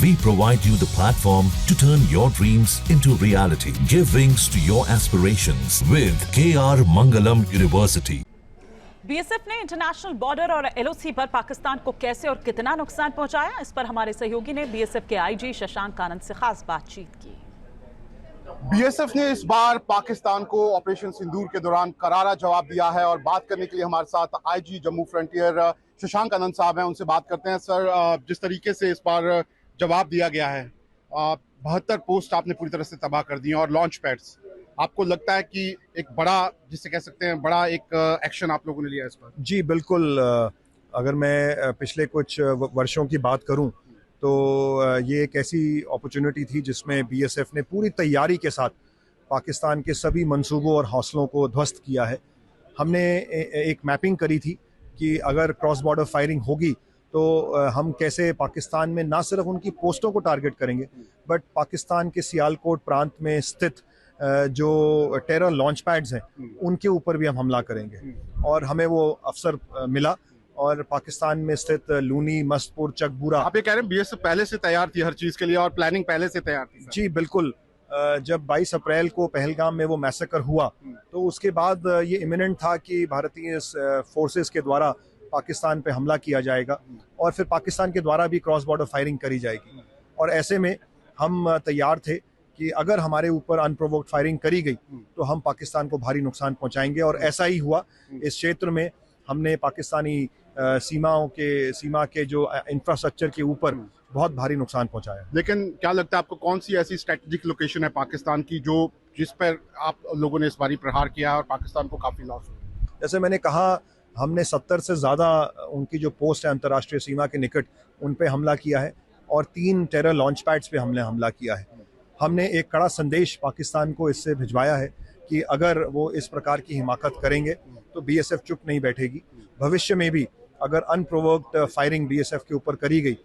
We provide you the platform to turn your dreams into reality. Give wings to your aspirations with KR Mangalam University. BSF ने international border और LOC पर पाकिस्तान को कैसे और कितना नुकसान पहुंचाया, इस पर हमारे सहयोगी ने बीएसएफ के आईजी शशांक आनंद से खास बातचीत की। बीएसएफ ने इस बार पाकिस्तान को ऑपरेशन सिंदूर के दौरान करारा जवाब दिया है और बात करने के लिए हमारे साथ आईजी जम्मू फ्रंटियर शशांक आनंद साहब हैं, उनसे बात करते हैं। सर, जिस तरीके से इस बार जवाब दिया गया है, 72 पोस्ट आपने पूरी तरह से तबाह कर दी और लॉन्च पैड्स, आपको लगता है कि एक बड़ा, जिसे कह सकते हैं बड़ा एक एक्शन आप लोगों ने लिया इस पर? जी बिल्कुल। अगर मैं पिछले कुछ वर्षों की बात करूं तो ये एक ऐसी अपॉर्चुनिटी थी जिसमें बीएसएफ ने पूरी तैयारी के साथ पाकिस्तान के सभी मंसूबों और हौसलों को ध्वस्त किया है। हमने एक मैपिंग करी थी कि अगर क्रॉस बॉर्डर फायरिंग होगी तो हम कैसे पाकिस्तान में ना सिर्फ उनकी पोस्टों को टारगेट करेंगे, बट पाकिस्तान के सियालकोट प्रांत में स्थित जो टेरर लॉन्च पैड्स हैं उनके ऊपर भी हम हमला करेंगे। और हमें वो अवसर मिला और पाकिस्तान में स्थित लूनी, मस्तपुर, चकबूरा। आप ये कह रहे हैं बीएसएफ पहले से तैयार थी हर चीज के लिए और प्लानिंग पहले से तैयार थी? जी बिल्कुल। जब 22 अप्रैल को पहलगाम में वो मैसेकर हुआ तो उसके बाद ये इमिनेंट था कि भारतीय फोर्सेस के द्वारा पाकिस्तान पे हमला किया जाएगा और फिर पाकिस्तान के द्वारा भी क्रॉस बॉर्डर फायरिंग करी जाएगी। और ऐसे में हम तैयार थे कि अगर हमारे ऊपर अनप्रोवोक्ड फायरिंग करी गई तो हम पाकिस्तान को भारी नुकसान पहुंचाएंगे, और ऐसा ही हुआ। इस क्षेत्र में हमने पाकिस्तानी सीमा के जो इंफ्रास्ट्रक्चर के ऊपर बहुत भारी नुकसान पहुंचाया। लेकिन क्या लगता है आपको, कौन सी ऐसी स्ट्रेटेजिक लोकेशन है पाकिस्तान की जिस पर आप लोगों ने इस बारी प्रहार किया है और पाकिस्तान को काफी लॉस हुआ? जैसे मैंने कहा, हमने 70 से ज़्यादा उनकी जो पोस्ट है अंतर्राष्ट्रीय सीमा के निकट, उन पे हमला किया है और 3 टेरर लॉन्च पैड्स पे हमने हमला किया है। हमने एक कड़ा संदेश पाकिस्तान को इससे भिजवाया है कि अगर वो इस प्रकार की हिमाकत करेंगे तो बीएसएफ चुप नहीं बैठेगी। भविष्य में भी अगर अनप्रोवोक्ड फायरिंग बीएसएफ के ऊपर करी गई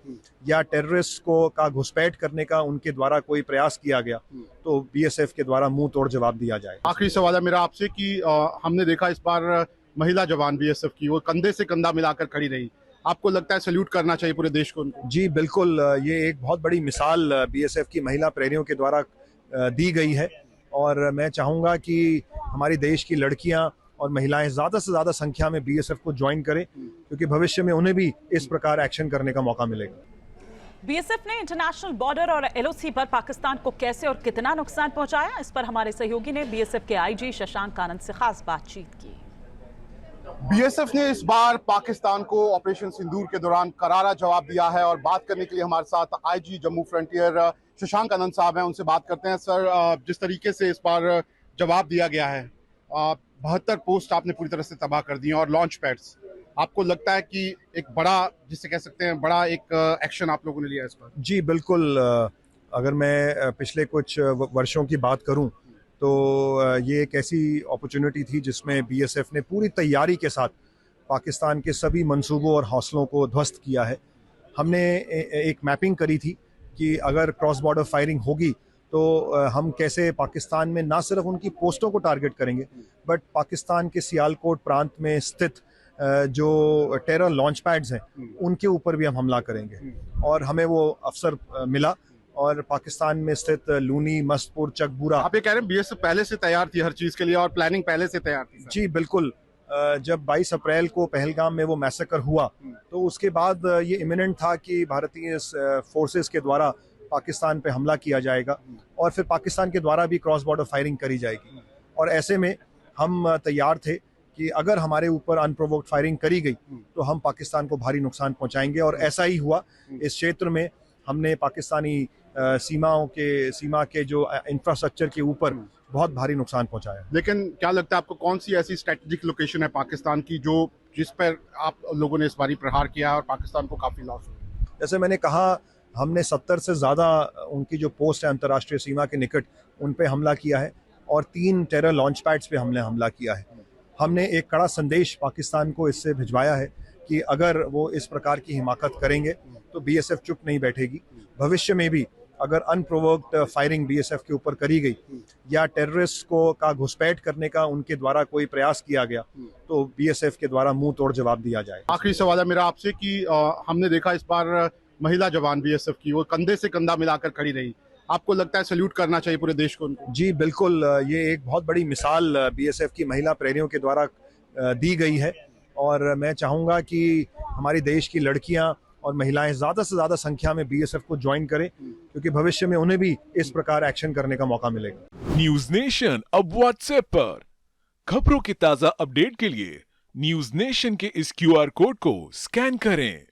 या टेररिस्ट का घुसपैठ करने का उनके द्वारा कोई प्रयास किया गया तो बीएसएफ के द्वारा मुंह तोड़ जवाब दिया जाए। आखिरी सवाल है मेरा आपसे कि हमने देखा इस बार महिला जवान बीएसएफ की वो कंधे से कंधा मिलाकर खड़ी रही, आपको लगता है सैल्यूट करना चाहिए पूरे देश को उनको? जी बिल्कुल। ये एक बहुत बड़ी मिसाल बीएसएफ की महिला प्रहरियों के द्वारा दी गई है और मैं चाहूँगा कि हमारी देश की लड़कियाँ और महिलाएं ज़्यादा से ज़्यादा संख्या में बीएसएफ को ज्वाइन करें, क्योंकि भविष्य में उन्हें भी इस प्रकार एक्शन करने का मौका मिलेगा। बीएसएफ ने इंटरनेशनल बॉर्डर और एलओसी पर पाकिस्तान को कैसे और कितना नुकसान पहुंचाया, इस पर हमारे सहयोगी ने बीएसएफ के आईजी शशांक आनंद से खास बातचीत की। बीएसएफ ने इस बार पाकिस्तान को ऑपरेशन सिंदूर के दौरान करारा जवाब दिया है और बात करने के लिए हमारे साथ आईजी जम्मू फ्रंटियर शशांक आनंद साहब हैं, उनसे बात करते हैं। सर, जिस तरीके से इस बार जवाब दिया गया है, 72 पोस्ट आपने पूरी तरह से तबाह कर दी और लॉन्च पैड्स, आपको लगता है कि एक बड़ा, जिसे कह सकते हैं बड़ा एक एक्शन आप लोगों ने लिया इस पर? जी बिल्कुल। अगर मैं पिछले कुछ वर्षों की बात करूं तो ये एक ऐसी अपॉर्चुनिटी थी जिसमें बीएसएफ ने पूरी तैयारी के साथ पाकिस्तान के सभी मंसूबों और हौसलों को ध्वस्त किया है। हमने एक मैपिंग करी थी कि अगर क्रॉस बॉर्डर फायरिंग होगी तो हम कैसे पाकिस्तान में ना सिर्फ उनकी पोस्टों को टारगेट करेंगे, बट पाकिस्तान के सियालकोट प्रांत में स्थित जो टेरर लॉन्च पैड्स हैं उनके ऊपर भी हम हमला करेंगे। और हमें वो अवसर मिला और पाकिस्तान में स्थित लूनी, मस्तपुर, चकबूरा। आप ये कह रहे हैं बीएसएफ पहले से तैयार थी हर चीज के लिए और प्लानिंग पहले से तैयार थी? जी बिल्कुल। जब 22 अप्रैल को पहलगाम में वो मैसेकर हुआ तो उसके बाद ये इमिनेंट था कि भारतीय फोर्सेस के द्वारा पाकिस्तान पे हमला किया जाएगा और फिर पाकिस्तान के द्वारा भी क्रॉस बॉर्डर फायरिंग करी जाएगी। और ऐसे में हम तैयार थे कि अगर हमारे ऊपर अनप्रोवोक्ड फायरिंग करी गई तो हम पाकिस्तान को भारी नुकसान पहुंचाएंगे, और ऐसा ही हुआ। इस क्षेत्र में हमने पाकिस्तानी सीमा के जो इंफ्रास्ट्रक्चर के ऊपर बहुत भारी नुकसान पहुंचाया। लेकिन क्या लगता है आपको, कौन सी ऐसी स्ट्रेटेजिक लोकेशन है पाकिस्तान की जिस पर आप लोगों ने इस बारी प्रहार किया है और पाकिस्तान को काफी लॉस हुआ? जैसे मैंने कहा, हमने 70 से ज़्यादा उनकी जो पोस्ट है अंतर्राष्ट्रीय सीमा के निकट, उन पे हमला किया है और 3 टेरर लॉन्च पैड्स पे हमने हमला किया है। हमने एक कड़ा संदेश पाकिस्तान को इससे भिजवाया है कि अगर वो इस प्रकार की हिमाकत करेंगे तो बीएसएफ चुप नहीं बैठेगी। भविष्य में भी अगर अनप्रोवोक्ड फायरिंग बीएसएफ के ऊपर करी गई या टेररिस्ट का घुसपैठ करने का उनके द्वारा कोई प्रयास किया गया तो बीएसएफ के द्वारा मुंह तोड़ जवाब दिया जाए। आखिरी सवाल है मेरा आपसे कि हमने देखा इस बार महिला जवान बीएसएफ की, वो कंधे से कंधा मिलाकर खड़ी रही। आपको लगता है सल्यूट करना चाहिए पूरे देश को उनको? जी बिल्कुल, ये एक बहुत बड़ी मिसाल बीएसएफ की महिला प्रहरियों के द्वारा दी गई है और मैं चाहूँगा कि हमारी देश की लड़कियां और महिलाएं ज़्यादा से ज़्यादा संख्या में बीएसएफ को ज्वाइन करें, क्योंकि भविष्य में उन्हें भी इस प्रकार एक्शन करने का मौका मिलेगा। न्यूज नेशन अब व्हाट्सएप पर खबरों की ताजा अपडेट के लिए न्यूज नेशन के इस क्यूआर कोड को स्कैन करें।